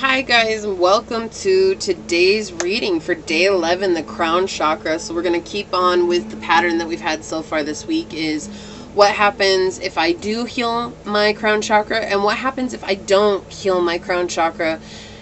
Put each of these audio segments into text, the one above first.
Hi guys, and welcome to today's reading for day 11, the crown chakra. So we're going to keep on with the pattern that we've had so far this week is what happens if I do heal my crown chakra and what happens if I don't heal my crown chakra.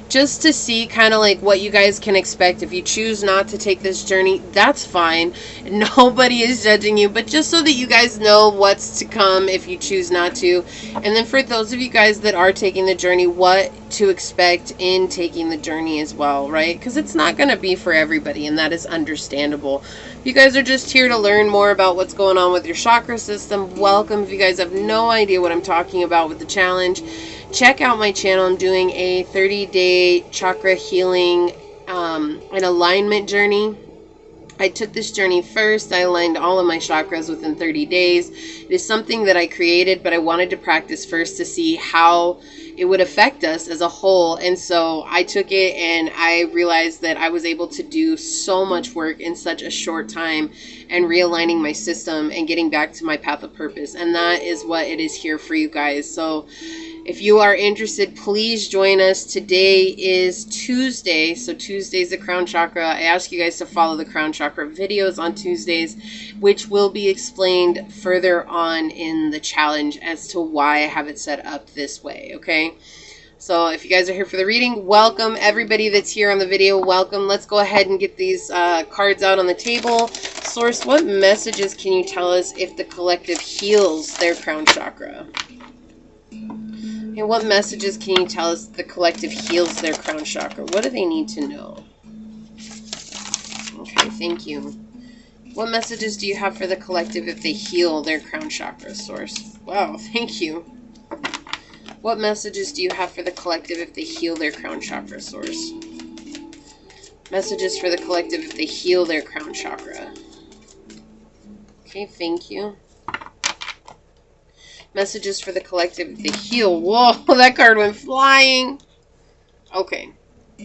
Just to see kind of like what you guys can expect. If you choose not to take this journey, that's fine. Nobody is judging you, but just so that you guys know what's to come if you choose not to. And then for those of you guys that are taking the journey, what to expect in taking the journey as well, right? Because it's not going to be for everybody, and that is understandable. If you guys are just here to learn more about what's going on with your chakra system, welcome. If you guys have no idea what I'm talking about with the challenge, check out my channel. I'm doing a 30-day chakra healing and alignment journey. I took this journey first. I aligned all of my chakras within 30 days. It is something that I created, but I wanted to practice first to see how it would affect us as a whole. And so I took it and I realized that I was able to do so much work in such a short time and realigning my system and getting back to my path of purpose. And that is what it is here for you guys. So if you are interested, please join us. Today is Tuesday, so Tuesday's the crown chakra. I ask you guys to follow the crown chakra videos on Tuesdays, which will be explained further on in the challenge as to why I have it set up this way, okay? So if you guys are here for the reading, welcome. Everybody that's here on the video, welcome. Let's go ahead and get these cards out on the table. Source, what messages can you tell us if the collective heals their crown chakra? And what messages can you tell us the collective heals their crown chakra? What do they need to know? Okay, thank you. What messages do you have for the collective if they heal their crown chakra, Source? Wow, thank you. What messages do you have for the collective if they heal their crown chakra, Source? Messages for the collective if they heal their crown chakra. Okay, thank you. Messages for the collective if they heal. Whoa, that card went flying. Okay,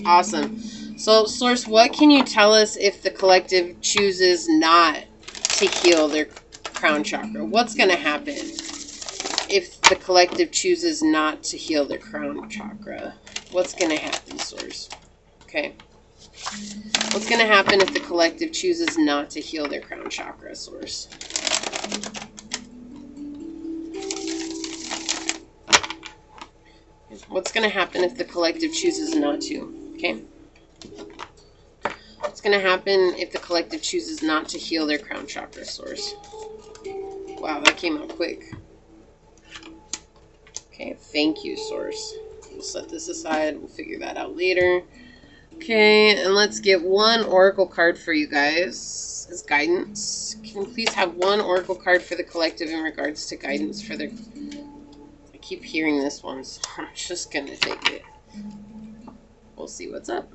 awesome. So, Source, what can you tell us if the collective chooses not to heal their crown chakra? What's going to happen if the collective chooses not to heal their crown chakra? What's going to happen, Source? Okay. What's going to happen if the collective chooses not to heal their crown chakra, Source? What's going to happen if the collective chooses not to? Okay. What's going to happen if the collective chooses not to heal their crown chakra, Source? Wow, that came out quick. Okay, thank you, Source. We'll set this aside. We'll figure that out later. Okay, and let's get one oracle card for you guys as guidance. Can we please have one oracle card for the collective in regards to guidance for their... I keep hearing this one, so I'm just going to take it. We'll see what's up.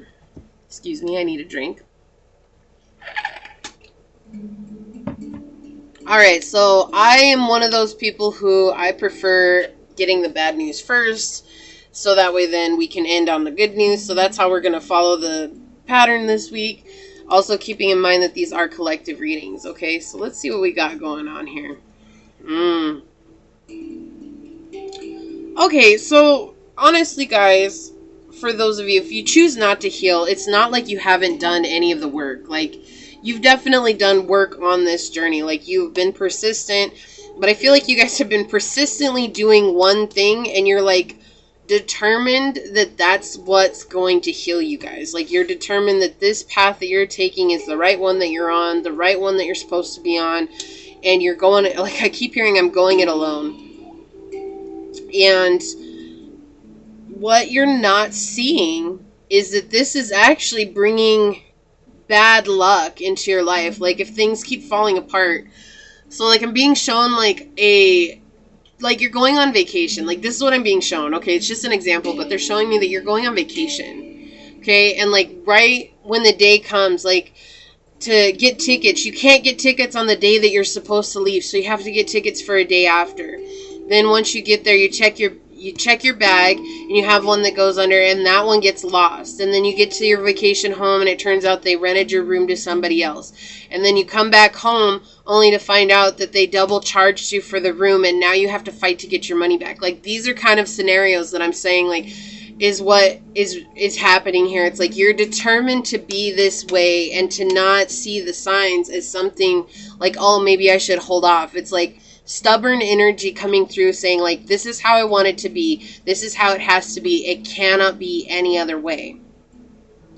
Excuse me, I need a drink. Alright, so I am one of those people who I prefer getting the bad news first, so that way then we can end on the good news. So that's how we're going to follow the pattern this week. Also keeping in mind that these are collective readings, okay? So let's see what we got going on here. Okay, so honestly, guys, for those of you, if you choose not to heal, it's not like you haven't done any of the work. Like, you've definitely done work on this journey. Like, you've been persistent, but I feel like you guys have been persistently doing one thing, and you're, like, determined that that's what's going to heal you guys. Like, you're determined that this path that you're taking is the right one that you're on, the right one that you're supposed to be on, and you're going, like, I keep hearing I'm going it alone. And what you're not seeing is that this is actually bringing bad luck into your life. Like, if things keep falling apart. So, like, I'm being shown, like, you're going on vacation. Like, this is what I'm being shown. Okay, it's just an example, but they're showing me that you're going on vacation. Okay, and, like, right when the day comes, like, to get tickets, you can't get tickets on the day that you're supposed to leave. So you have to get tickets for a day after. Then once you get there, you check your bag, and you have one that goes under, and that one gets lost. And then you get to your vacation home, and it turns out they rented your room to somebody else. And then you come back home only to find out that they double charged you for the room, and now you have to fight to get your money back. Like, these are kind of scenarios that I'm saying, like, is what is happening here. It's like you're determined to be this way and to not see the signs as something like, oh, maybe I should hold off. It's like stubborn energy coming through saying like, this is how I want it to be. This is how it has to be. It cannot be any other way.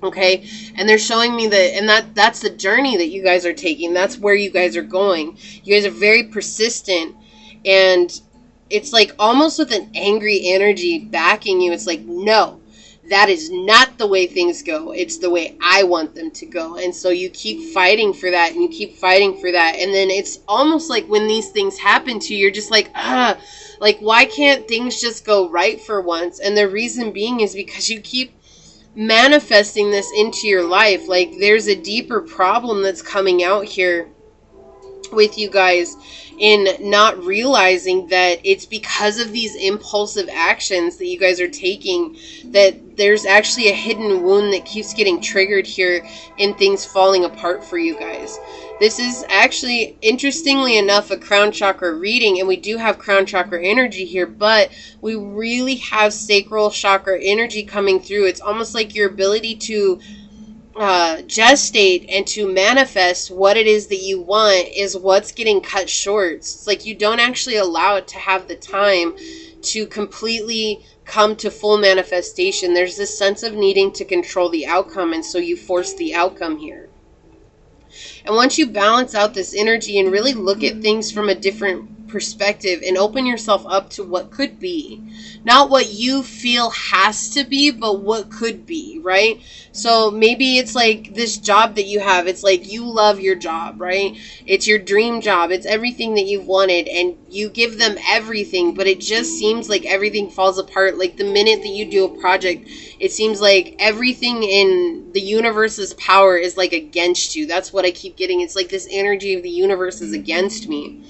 Okay, and they're showing me that, and that's the journey that you guys are taking. That's where you guys are going. You guys are very persistent, and it's like almost with an angry energy backing you. It's like, no, that is not the way things go. It's the way I want them to go. And so you keep fighting for that, and you keep fighting for that. And then it's almost like when these things happen to you, you're just like, like, why can't things just go right for once? And the reason being is because you keep manifesting this into your life. Like there's a deeper problem that's coming out here with you guys in not realizing that it's because of these impulsive actions that you guys are taking that there's actually a hidden wound that keeps getting triggered here and things falling apart for you guys. This is actually, interestingly enough, a crown chakra reading, and we do have crown chakra energy here, but we really have sacral chakra energy coming through. It's almost like your ability to gestate and to manifest what it is that you want is what's getting cut short. It's like you don't actually allow it to have the time to completely come to full manifestation. There's this sense of needing to control the outcome, and so you force the outcome here. And once you balance out this energy and really look at things from a different perspective and open yourself up to what could be, not what you feel has to be, but what could be, right? So maybe it's like this job that you have. It's like you love your job, right? It's your dream job. It's everything that you've wanted, and you give them everything, but it just seems like everything falls apart. Like the minute that you do a project, it seems like everything in the universe's power is like against you. That's what I keep getting. It's like this energy of the universe is against me.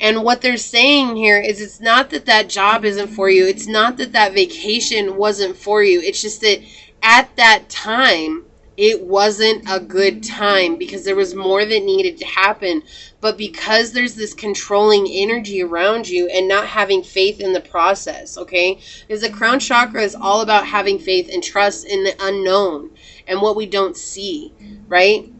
And what they're saying here is it's not that that job isn't for you. It's not that that vacation wasn't for you. It's just that at that time, it wasn't a good time because there was more that needed to happen. But because there's this controlling energy around you and not having faith in the process, okay? Because the crown chakra is all about having faith and trust in the unknown and what we don't see, right?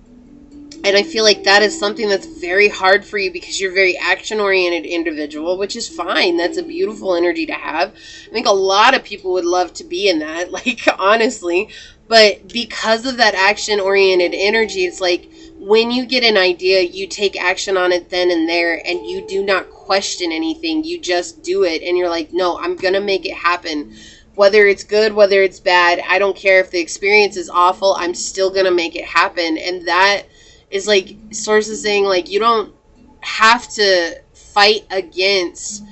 And I feel like that is something that's very hard for you because you're a very action-oriented individual, which is fine. That's a beautiful energy to have. I think a lot of people would love to be in that, like, honestly. But because of that action-oriented energy, it's like when you get an idea, you take action on it then and there, and you do not question anything. You just do it, and you're like, no, I'm going to make it happen. Whether it's good, whether it's bad, I don't care if the experience is awful, I'm still going to make it happen. And that is like sources saying like you don't have to fight against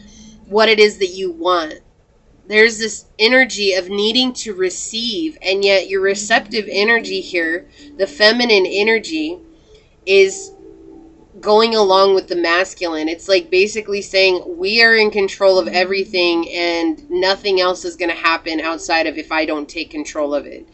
what it is that you want. There's this energy of needing to receive, and yet your receptive energy here, the feminine energy, is going along with the masculine. It's like basically saying we are in control of everything and nothing else is going to happen outside of if I don't take control of it.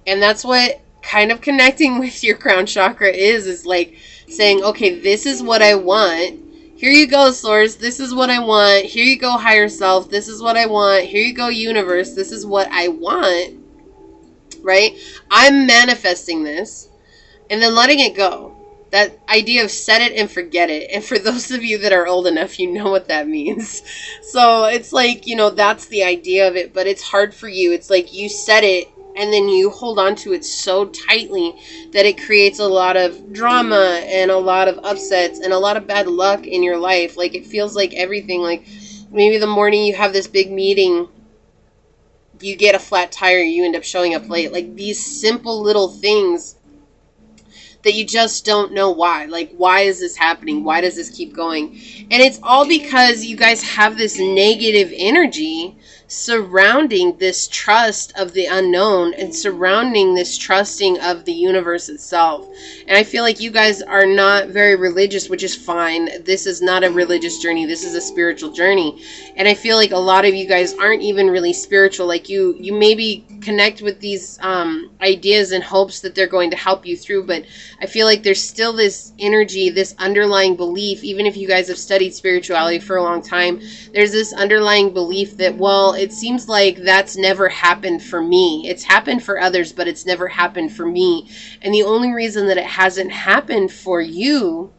And that's what kind of connecting with your crown chakra is like saying, okay, this is what I want. Here you go, source. This is what I want. Here you go, higher self. This is what I want. Here you go, universe. This is what I want, right? I'm manifesting this and then letting it go. That idea of set it and forget it. And for those of you that are old enough, you know what that means. So it's like, you know, that's the idea of it, but it's hard for you. It's like you set it and then you hold on to it so tightly that it creates a lot of drama and a lot of upsets and a lot of bad luck in your life. Like it feels like everything, like maybe the morning you have this big meeting, you get a flat tire, you end up showing up late. Like these simple little things that you just don't know why. Like, why is this happening? Why does this keep going? And it's all because you guys have this negative energy surrounding this trust of the unknown and surrounding this trusting of the universe itself. And I feel like you guys are not very religious, which is fine. This is not a religious journey. This is a spiritual journey. And I feel like a lot of you guys aren't even really spiritual. Like you maybe connect with these ideas in hopes that they're going to help you through, but I feel like there's still this energy, this underlying belief, even if you guys have studied spirituality for a long time, there's this underlying belief that, well, it seems like that's never happened for me. It's happened for others, but it's never happened for me. And the only reason that it hasn't happened for you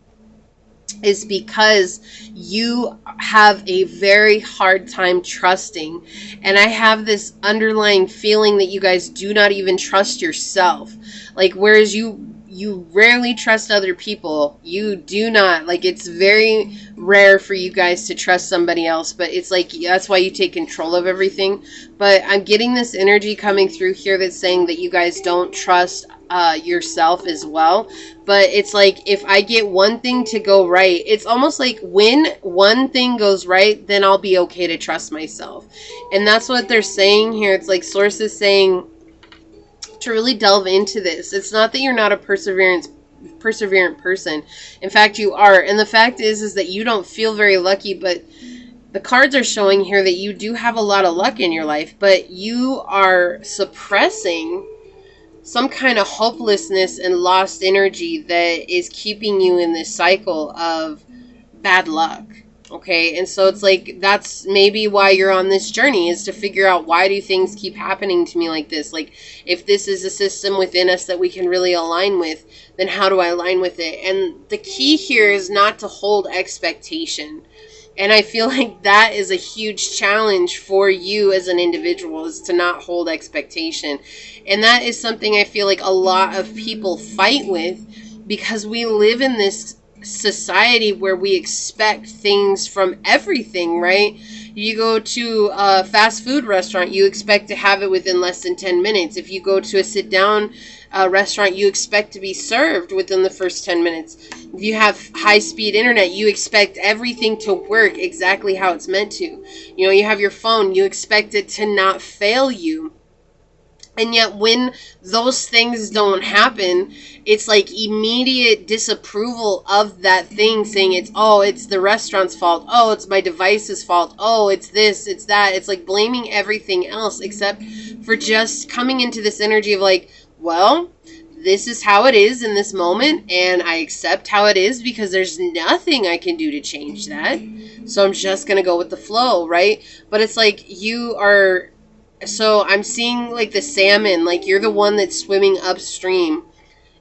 is because you have a very hard time trusting. And I have this underlying feeling that you guys do not even trust yourself. Like, whereas you rarely trust other people, you do not, like, it's very rare for you guys to trust somebody else, but it's like, that's why you take control of everything. But I'm getting this energy coming through here that's saying that you guys don't trust yourself as well. But it's like, if I get one thing to go right, it's almost like when one thing goes right, then I'll be okay to trust myself. And that's what they're saying here. It's like Source is saying to really delve into this. It's not that you're not a perseverant person. In fact, you are. And the fact is that you don't feel very lucky, but the cards are showing here that you do have a lot of luck in your life, but you are suppressing some kind of hopelessness and lost energy that is keeping you in this cycle of bad luck. Okay, and so it's like, that's maybe why you're on this journey, is to figure out, why do things keep happening to me like this? Like, if this is a system within us that we can really align with, then how do I align with it? And the key here is not to hold expectation. And I feel like that is a huge challenge for you as an individual, is to not hold expectation. And that is something I feel like a lot of people fight with, because we live in this society where we expect things from everything, right? You go to a fast food restaurant, you expect to have it within less than 10 minutes. If you go to a sit down restaurant, you expect to be served within the first 10 minutes. If you have high speed internet, you expect everything to work exactly how it's meant to. You know, you have your phone, you expect it to not fail you. And yet when those things don't happen, it's like immediate disapproval of that thing, saying it's the restaurant's fault. Oh, it's my device's fault. Oh, it's this, it's that. It's like blaming everything else except for just coming into this energy of like, well, this is how it is in this moment, and I accept how it is because there's nothing I can do to change that. So I'm just going to go with the flow, right? But it's like so I'm seeing like the salmon, like you're the one that's swimming upstream,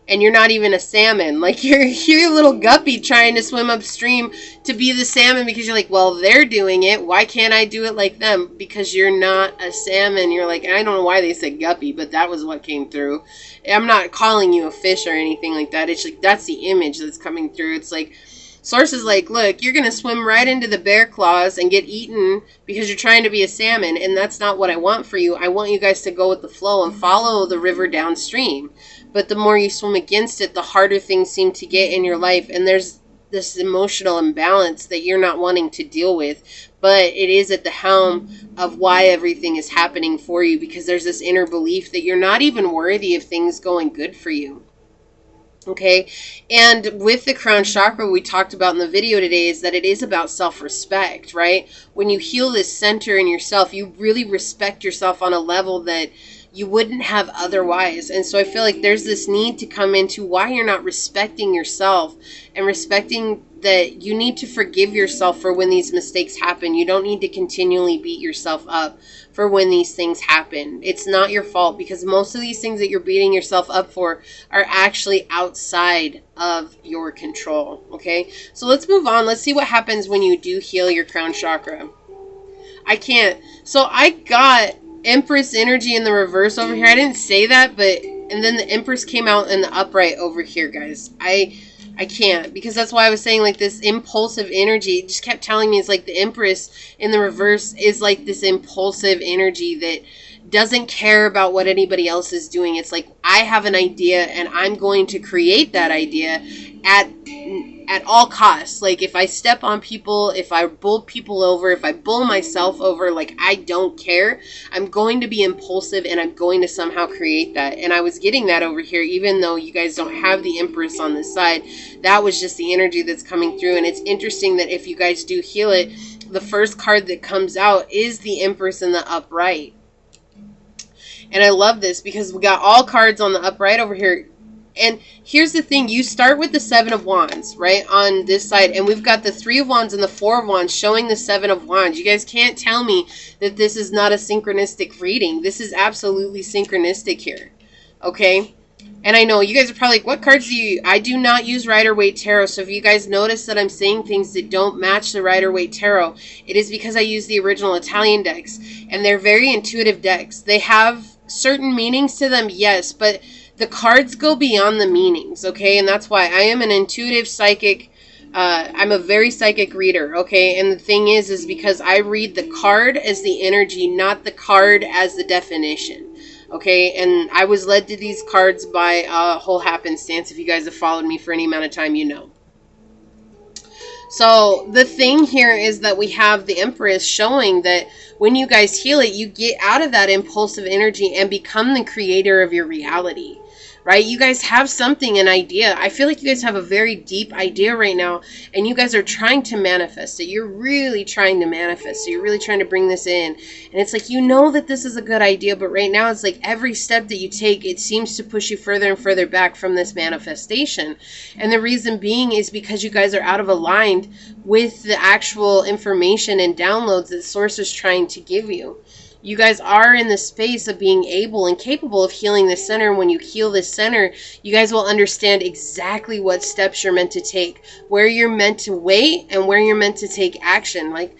and you're not even a salmon. Like you're a little guppy trying to swim upstream to be the salmon, because you're like, well, they're doing it, why can't I do it like them? Because you're not a salmon. You're like, I don't know why they said guppy, but that was what came through. I'm not calling you a fish or anything like that. It's like, that's the image that's coming through. It's like, Source is like, look, you're going to swim right into the bear claws and get eaten because you're trying to be a salmon, and that's not what I want for you. I want you guys to go with the flow and follow the river downstream. But the more you swim against it, the harder things seem to get in your life, and there's this emotional imbalance that you're not wanting to deal with. But it is at the helm of why everything is happening for you, because there's this inner belief that you're not even worthy of things going good for you. Okay, and with the crown chakra, we talked about in the video today, is that it is about self-respect, right? When you heal this center in yourself, you really respect yourself on a level that you wouldn't have otherwise. And so I feel like there's this need to come into why you're not respecting yourself, and respecting that you need to forgive yourself for when these mistakes happen. You don't need to continually beat yourself up for when these things happen. It's not your fault, because most of these things that you're beating yourself up for are actually outside of your control. Okay, so let's move on. Let's see what happens when you do heal your crown chakra. I can't. So I got Empress energy in the reverse over here. I didn't say that, but and then the Empress came out in the upright over here, guys. I can't, because that's why I was saying, like, this impulsive energy, it just kept telling me it's like the Empress in the reverse is like this impulsive energy that doesn't care about what anybody else is doing. It's like, I have an idea and I'm going to create that idea at all costs. Like, if I step on people, if I bull people over, if I bull myself over, like, I don't care. I'm going to be impulsive and I'm going to somehow create that. And I was getting that over here, even though you guys don't have the Empress on this side. That was just the energy that's coming through. And it's interesting that if you guys do heal it, the first card that comes out is the Empress in the upright. And I love this because we got all cards on the upright over here. And here's the thing. You start with the 7 of Wands, right, on this side. And we've got the 3 of Wands and the 4 of Wands showing the 7 of Wands. You guys can't tell me that this is not a synchronistic reading. This is absolutely synchronistic here. Okay? And I know you guys are probably like, what cards do you... I do not use Rider-Waite Tarot. So if you guys notice that I'm saying things that don't match the Rider-Waite Tarot, it is because I use the original Italian decks. And they're very intuitive decks. They have certain meanings to them, yes, but the cards go beyond the meanings, okay? And that's why I am an intuitive psychic. I'm a very psychic reader, okay? And the thing is because I read the card as the energy, not the card as the definition. Okay, and I was led to these cards by a whole happenstance. If you guys have followed me for any amount of time, you know. So the thing here is that we have the Empress showing that when you guys heal it, you get out of that impulsive energy and become the creator of your reality. Right? You guys have something, an idea. I feel like you guys have a very deep idea right now, and you guys are trying to manifest it. You're really trying to manifest it. You're really trying to bring this in. And it's like, you know that this is a good idea, but right now it's like every step that you take, it seems to push you further and further back from this manifestation. And the reason being is because you guys are out of aligned with the actual information and downloads that Source is trying to give you. You guys are in the space of being able and capable of healing this center. And when you heal this center, you guys will understand exactly what steps you're meant to take, where you're meant to wait, and where you're meant to take action. Like,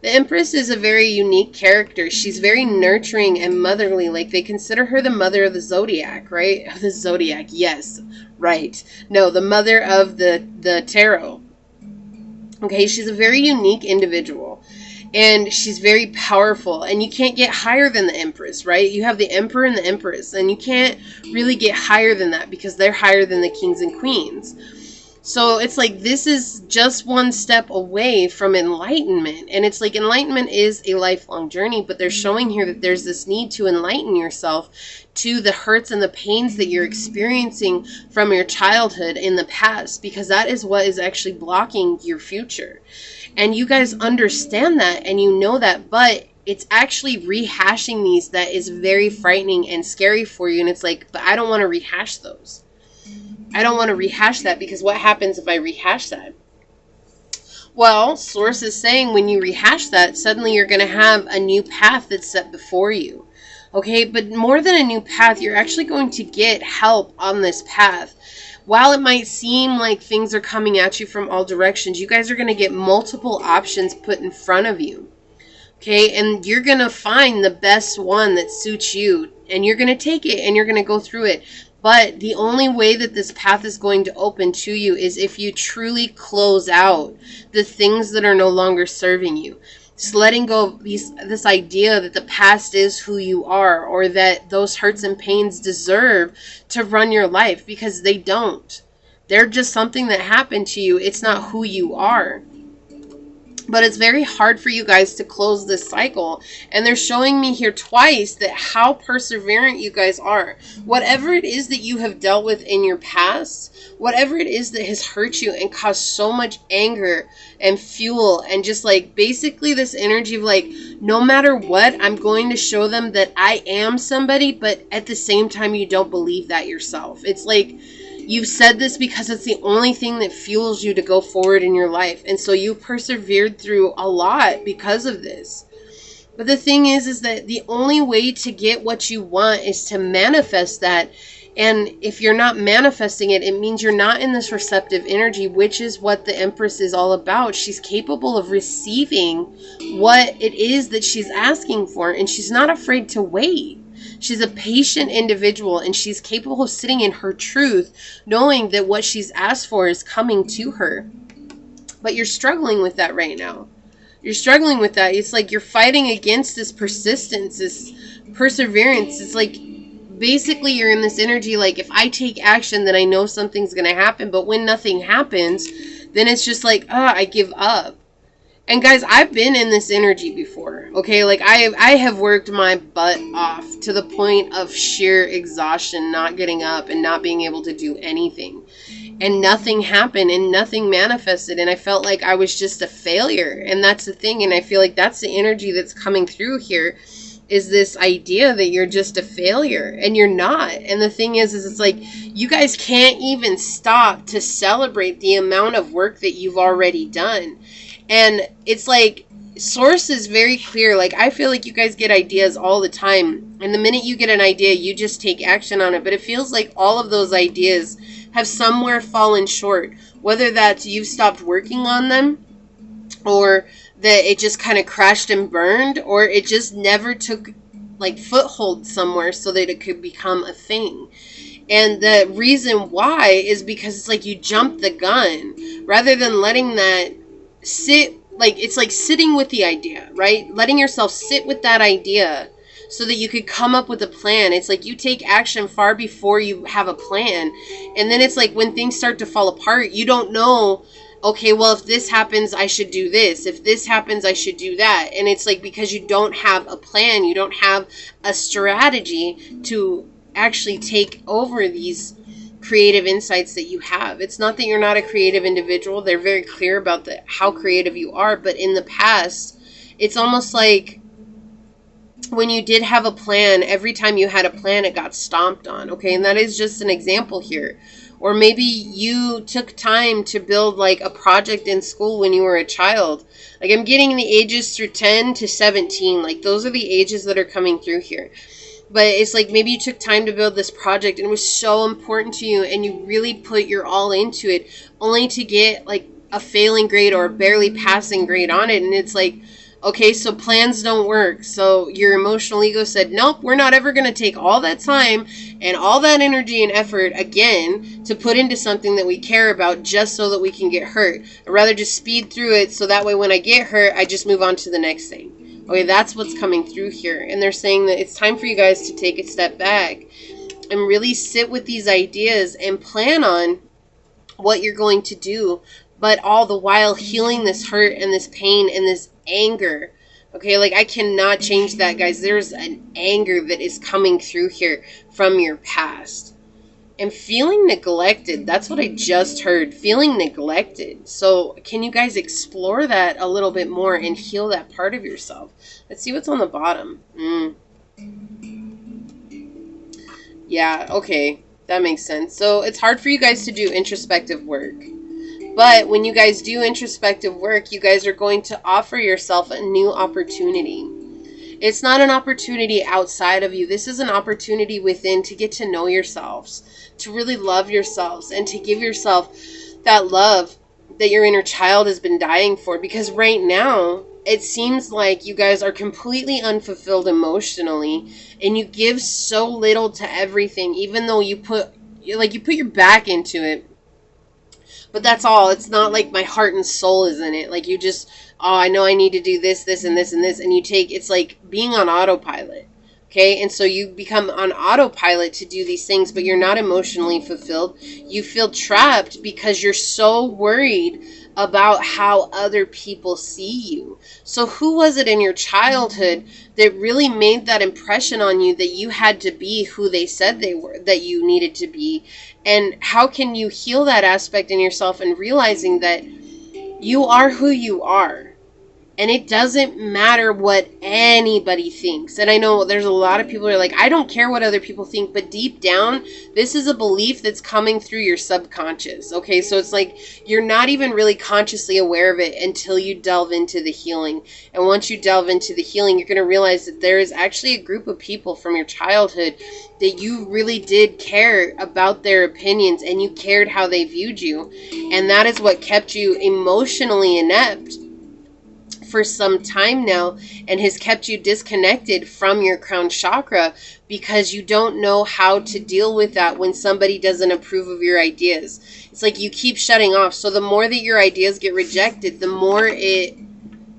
the Empress is a very unique character. She's very nurturing and motherly. Like, they consider her the mother of the zodiac, right? The zodiac, yes, right. No, the mother of the tarot. Okay, she's a very unique individual. And she's very powerful, and you can't get higher than the Empress, right? You have the Emperor and the Empress, and you can't really get higher than that because they're higher than the kings and queens. So it's like this is just one step away from enlightenment. And it's like enlightenment is a lifelong journey, but they're showing here that there's this need to enlighten yourself to the hurts and the pains that you're experiencing from your childhood in the past, because that is what is actually blocking your future. And you guys understand that and you know that, but it's actually rehashing these that is very frightening and scary for you. And it's like, but I don't want to rehash those. I don't want to rehash that, because what happens if I rehash that? Well, Source is saying when you rehash that, suddenly you're going to have a new path that's set before you. Okay, but more than a new path, you're actually going to get help on this path. While it might seem like things are coming at you from all directions, you guys are going to get multiple options put in front of you. Okay, and you're going to find the best one that suits you, and you're going to take it and you're going to go through it. But the only way that this path is going to open to you is if you truly close out the things that are no longer serving you. Just letting go of this idea that the past is who you are, or that those hurts and pains deserve to run your life, because they don't. They're just something that happened to you. It's not who you are. But it's very hard for you guys to close this cycle. And they're showing me here twice that how perseverant you guys are. Whatever it is that you have dealt with in your past, whatever it is that has hurt you and caused so much anger and fuel, and just like basically this energy of like, no matter what, I'm going to show them that I am somebody, but at the same time, you don't believe that yourself. It's like, you've said this because it's the only thing that fuels you to go forward in your life. And so you persevered through a lot because of this. But the thing is that the only way to get what you want is to manifest that. And if you're not manifesting it, it means you're not in this receptive energy, which is what the Empress is all about. She's capable of receiving what it is that she's asking for, and she's not afraid to wait. She's a patient individual, and she's capable of sitting in her truth, knowing that what she's asked for is coming to her. But you're struggling with that right now. You're struggling with that. It's like you're fighting against this persistence, this perseverance. It's like basically you're in this energy like, if I take action, then I know something's going to happen. But when nothing happens, then it's just like, I give up. And guys, I've been in this energy before, okay? Like, I have worked my butt off to the point of sheer exhaustion, not getting up and not being able to do anything. And nothing happened and nothing manifested. And I felt like I was just a failure. And that's the thing. And I feel like that's the energy that's coming through here. is this idea that you're just a failure, and you're not. And the thing is it's like you guys can't even stop to celebrate the amount of work that you've already done. And it's like source is very clear. Like, I feel like you guys get ideas all the time, and the minute you get an idea, you just take action on it. But it feels like all of those ideas have somewhere fallen short, whether that's you've stopped working on them, or that it just kind of crashed and burned, or it just never took like foothold somewhere so that it could become a thing. And the reason why is because it's like you jumped the gun rather than letting that sit. Like, it's like sitting with the idea, right? Letting yourself sit with that idea so that you could come up with a plan. It's like you take action far before you have a plan. And then it's like when things start to fall apart, you don't know, okay, well, if this happens, I should do this. If this happens, I should do that. And it's like because you don't have a plan, you don't have a strategy to actually take over these creative insights that you have. It's not that you're not a creative individual. They're very clear about how creative you are. But in the past, it's almost like when you did have a plan, every time you had a plan, it got stomped on. Okay, and that is just an example here. Or maybe you took time to build like a project in school when you were a child. Like, I'm getting the ages through 10 to 17. Like, those are the ages that are coming through here. But it's like maybe you took time to build this project and it was so important to you and you really put your all into it, only to get like a failing grade or a barely passing grade on it. And it's like, okay, so plans don't work. So your emotional ego said, nope, we're not ever going to take all that time and all that energy and effort again to put into something that we care about just so that we can get hurt. I'd rather just speed through it so that way when I get hurt, I just move on to the next thing. Okay, that's what's coming through here. And they're saying that it's time for you guys to take a step back and really sit with these ideas and plan on what you're going to do, but all the while healing this hurt and this pain and this anger. Okay, like I cannot change that, guys. There's an anger that is coming through here from your past. And feeling neglected, that's what I just heard, feeling neglected. So can you guys explore that a little bit more and heal that part of yourself? Let's see what's on the bottom. Yeah, okay, that makes sense. So it's hard for you guys to do introspective work. But when you guys do introspective work, you guys are going to offer yourself a new opportunity. It's not an opportunity outside of you. This is an opportunity within to get to know yourselves, to really love yourselves, and to give yourself that love that your inner child has been dying for. Because right now, it seems like you guys are completely unfulfilled emotionally, and you give so little to everything, even though you put your back into it. But that's all. It's not like my heart and soul is in it. Like you just, oh, I know I need to do this, this, and this, and this. And you take, it's like being on autopilot. Okay. And so you become on autopilot to do these things, but you're not emotionally fulfilled. You feel trapped because you're so worried about how other people see you. So who was it in your childhood that really made that impression on you that you had to be who they said they were, that you needed to be? And how can you heal that aspect in yourself and realizing that you are who you are? And it doesn't matter what anybody thinks. And I know there's a lot of people who are like, I don't care what other people think. But deep down, this is a belief that's coming through your subconscious. Okay, so it's like you're not even really consciously aware of it until you delve into the healing. And once you delve into the healing, you're going to realize that there is actually a group of people from your childhood that you really did care about their opinions and you cared how they viewed you. And that is what kept you emotionally inept for some time now and has kept you disconnected from your crown chakra because you don't know how to deal with that when somebody doesn't approve of your ideas. It's like you keep shutting off. So the more that your ideas get rejected, the more it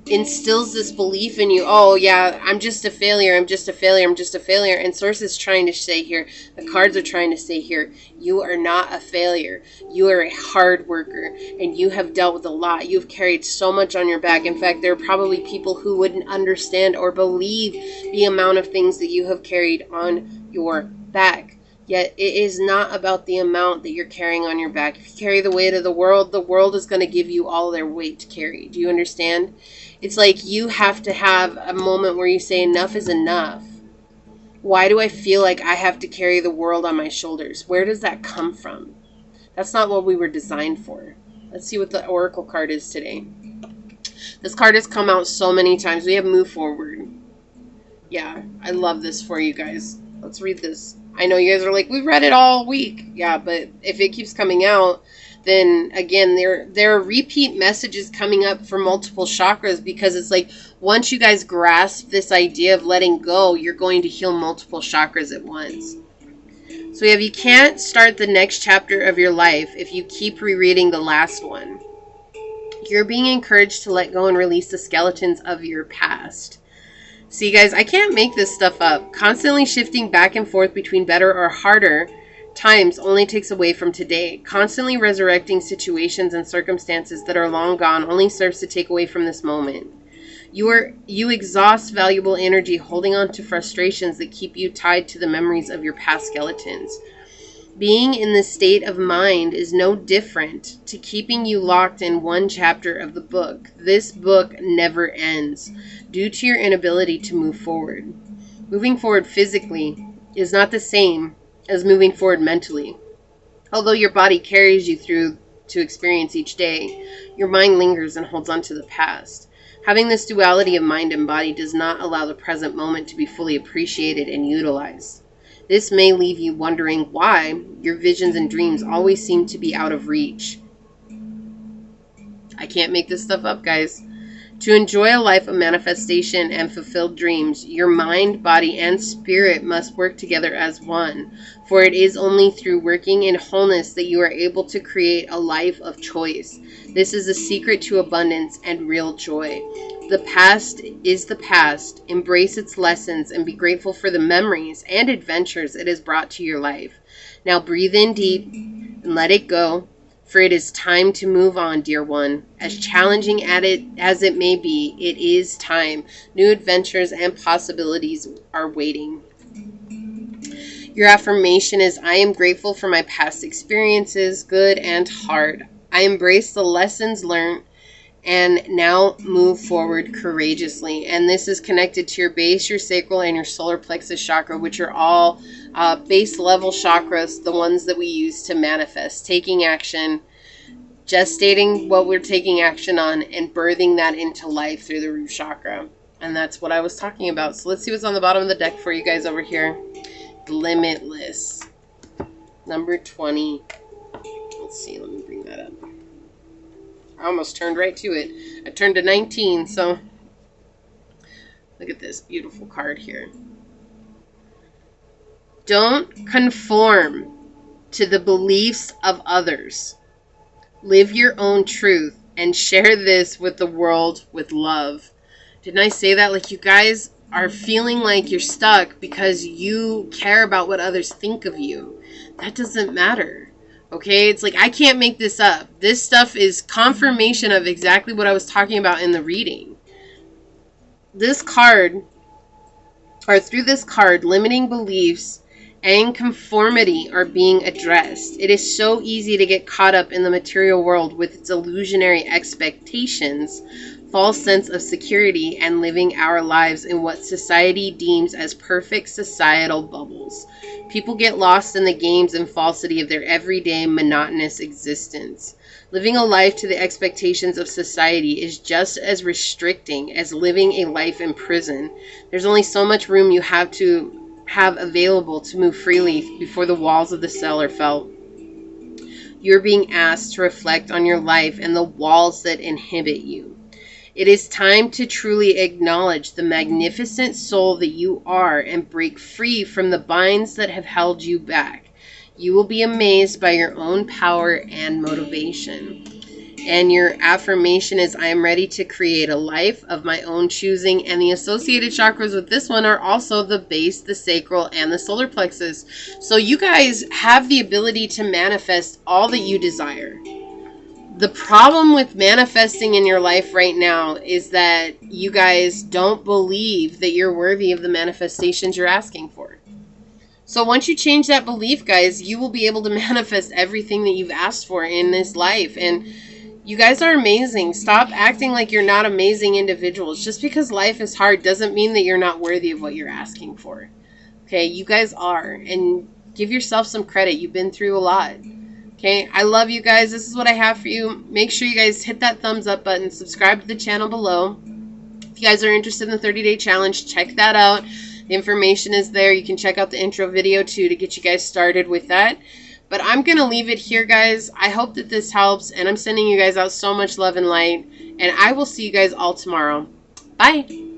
instills this belief in you. Oh yeah, I'm just a failure. I'm just a failure. I'm just a failure. And Source is trying to say here, the cards are trying to say here, you are not a failure. You are a hard worker and you have dealt with a lot. You've carried so much on your back. In fact, there are probably people who wouldn't understand or believe the amount of things that you have carried on your back. Yet it is not about the amount that you're carrying on your back. If you carry the weight of the world is going to give you all their weight to carry. Do you understand? It's like you have to have a moment where you say enough is enough. Why do I feel like I have to carry the world on my shoulders? Where does that come from? That's not what we were designed for. Let's see what the Oracle card is today. This card has come out so many times. We have Move Forward. Yeah, I love this for you guys. Let's read this. I know you guys are like, we've read it all week. Yeah, but if it keeps coming out, then again, there are repeat messages coming up for multiple chakras, because it's like once you guys grasp this idea of letting go, you're going to heal multiple chakras at once. So we have, you can't start the next chapter of your life if you keep rereading the last one. You're being encouraged to let go and release the skeletons of your past. See, guys, I can't make this stuff up. Constantly shifting back and forth between better or harder times only takes away from today. Constantly resurrecting situations and circumstances that are long gone only serves to take away from this moment. You exhaust valuable energy holding on to frustrations that keep you tied to the memories of your past skeletons. Being in this state of mind is no different to keeping you locked in one chapter of the book. This book never ends due to your inability to move forward. Moving forward physically is not the same as moving forward mentally. Although your body carries you through to experience each day, your mind lingers and holds on to the past. Having this duality of mind and body does not allow the present moment to be fully appreciated and utilized. This may leave you wondering why your visions and dreams always seem to be out of reach. I can't make this stuff up, guys. To enjoy a life of manifestation and fulfilled dreams, your mind, body, and spirit must work together as one. For it is only through working in wholeness that you are able to create a life of choice. This is the secret to abundance and real joy. The past is the past. Embrace its lessons and be grateful for the memories and adventures it has brought to your life. Now breathe in deep and let it go. For it is time to move on, dear one. As challenging as it may be, it is time. New adventures and possibilities are waiting. Your affirmation is, I am grateful for my past experiences, good and hard. I embrace the lessons learned and now move forward courageously. And this is connected to your base, your sacral, and your solar plexus chakra, which are all base level chakras, the ones that we use to manifest, taking action, gestating what we're taking action on, and birthing that into life through the root chakra. And that's what I was talking about. So let's see what's on the bottom of the deck for you guys over here. Limitless. Number 20. Let's see, let me bring that up. I almost turned right to it. I turned to 19, so look at this beautiful card here. Don't conform to the beliefs of others. Live your own truth and share this with the world with love. Didn't I say that? Like, you guys are feeling like you're stuck because you care about what others think of you. That doesn't matter. Okay, it's like, I can't make this up. This stuff is confirmation of exactly what I was talking about in the reading. This card, or through this card, limiting beliefs and conformity are being addressed. It is so easy to get caught up in the material world with its illusionary expectations, false sense of security, and living our lives in what society deems as perfect societal bubbles. People get lost in the games and falsity of their everyday monotonous existence. Living a life to the expectations of society is just as restricting as living a life in prison. There's only so much room you have to have available to move freely before the walls of the cell are felt. You're being asked to reflect on your life and the walls that inhibit you. It is time to truly acknowledge the magnificent soul that you are and break free from the binds that have held you back. You will be amazed by your own power and motivation. And your affirmation is, I am ready to create a life of my own choosing. And the associated chakras with this one are also the base, the sacral, and the solar plexus. So you guys have the ability to manifest all that you desire. The problem with manifesting in your life right now is that you guys don't believe that you're worthy of the manifestations you're asking for. So once you change that belief, guys, you will be able to manifest everything that you've asked for in this life. And you guys are amazing. Stop acting like you're not amazing individuals. Just because life is hard doesn't mean that you're not worthy of what you're asking for. Okay, you guys are. And give yourself some credit. You've been through a lot. Okay, I love you guys. This is what I have for you. Make sure you guys hit that thumbs up button. Subscribe to the channel below. If you guys are interested in the 30-day challenge, check that out. The information is there. You can check out the intro video too to get you guys started with that. But I'm going to leave it here, guys. I hope that this helps, and I'm sending you guys out so much love and light, and I will see you guys all tomorrow. Bye!